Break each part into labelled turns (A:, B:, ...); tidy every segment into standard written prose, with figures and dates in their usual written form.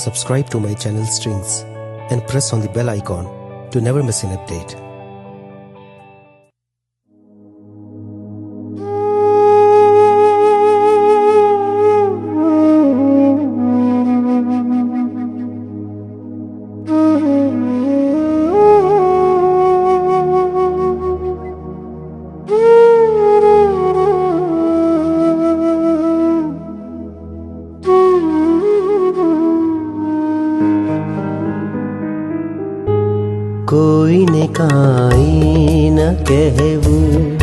A: Subscribe to my channel Strings and press on the bell icon to never miss an update.
B: કોઈને કાંઈ ન કહેવું,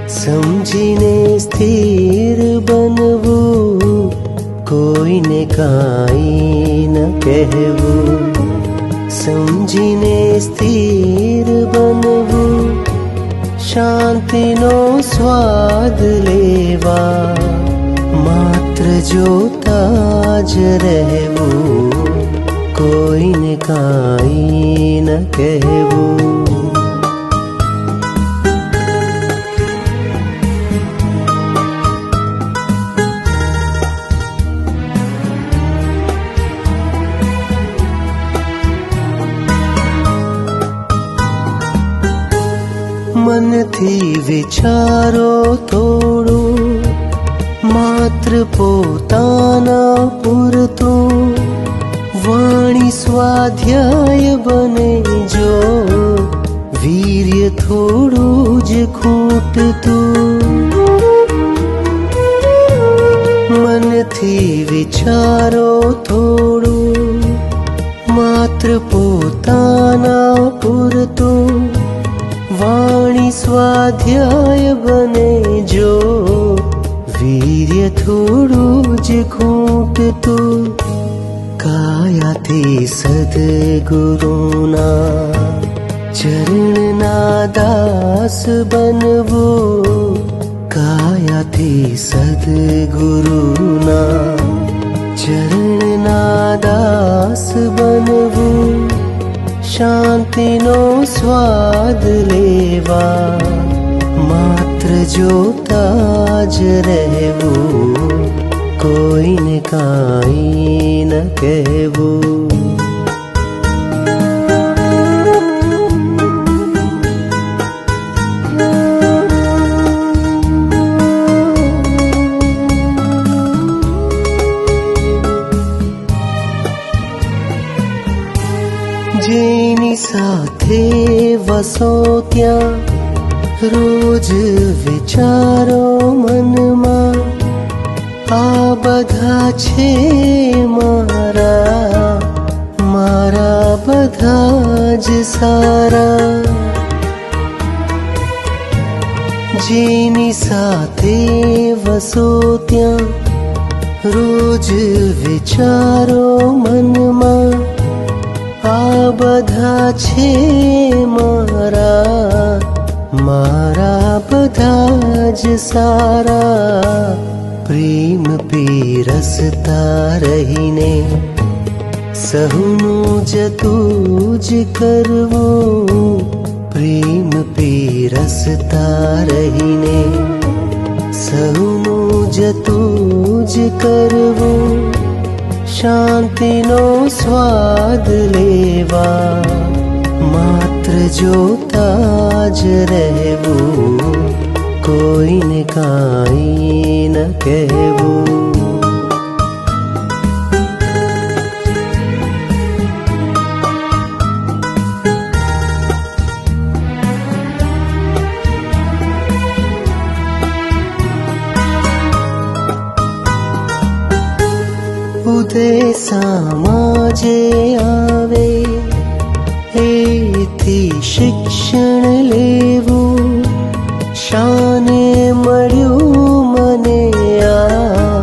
B: સમજીને સ્થિર બનવું. કોઈને કાંઈ ન કહેવું, સમજીને સ્થિર બનવું. શાંતિનો સ્વાદ લેવા માત્ર જોતા જ રહેવું. કોઈને કાંઈ ન કહેવું. મનથી વિચારો થોડું, માત્ર પોતાના પૂરતું. વાણી સ્વાધ્યાય બને જો, વીર્ય થોડું જ ખૂટતું. મનથી વિચારો થોડું, માત્ર પોતાના પૂરતું. વાણી સ્વાધ્યાય બને જો, વીર્ય થોડું જ ખૂટતું. કાયાથી સદગુરુના ચરણના દાસ બનવું. કાયાથી સદગુરુના ચરણના દાસ બનવું. શાંતિનો સ્વાદ લેવા માત્ર જોતા જ રહેવું. કોઈને કાંઈ ન કહેવું. જેની સાથે વસો ત્યાં રોજ વિચારો મનમાં. આ બધા છે મારા, મારા બધા જ સારા. જેની સાથે વસો ત્યાં રોજ વિચારો મનમાં. આ બધા છે મારા, મારા બધા જ સારા. પ્રેમ પીરસતા રહીને સહુનું જતું જ કરવું. પ્રેમ પીરસતા રહીને સહુનું જતું જ કરવું. શાંતિનો સ્વાદ લેવા માત્ર જોતા જ રહેવું. કોઈને કાંઈ ન કહેવું. ઉદય સામાજે આવે એથી શિક્ષણ લેવું. શાને મળ્યું મને આ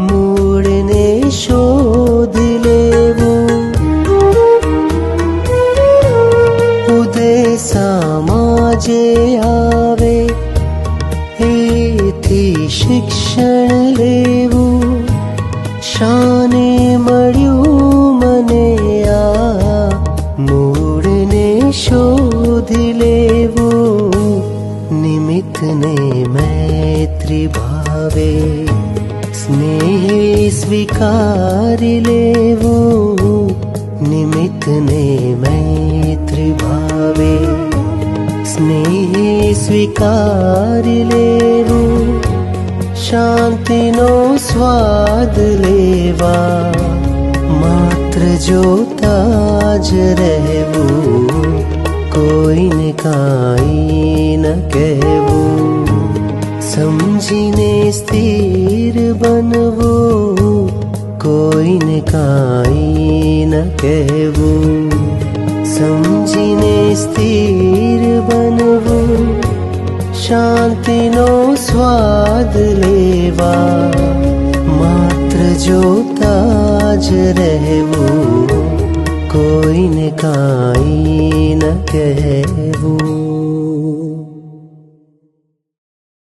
B: મૂળને શોધી લેવું. ઉદય સામાજે આવે એથી શિક્ષણ લેવું. શાને મળ્યું મને આ મૂળને શોધી લેવું. નિમિત્તને મૈત્રી ભાવે સ્નેહી સ્વીકારી લેવું નિમિત્તને મૈત્રી ભાવે સ્નેહી સ્વીકારી લેવું શાંતિનો સ્વાદ લેવા માત્ર જોતા જ રહેવું કોઈને કાંઈ ન કહેવું સમજીને સ્થિર બનવું કોઈને કાંઈ ન કહેવું સમજીને સ્થિર બનવું શાંતિનો સ્વાદ લેવા માત્ર જોતા જ રહેવું કોઈને કાંઈ ન કહેવું.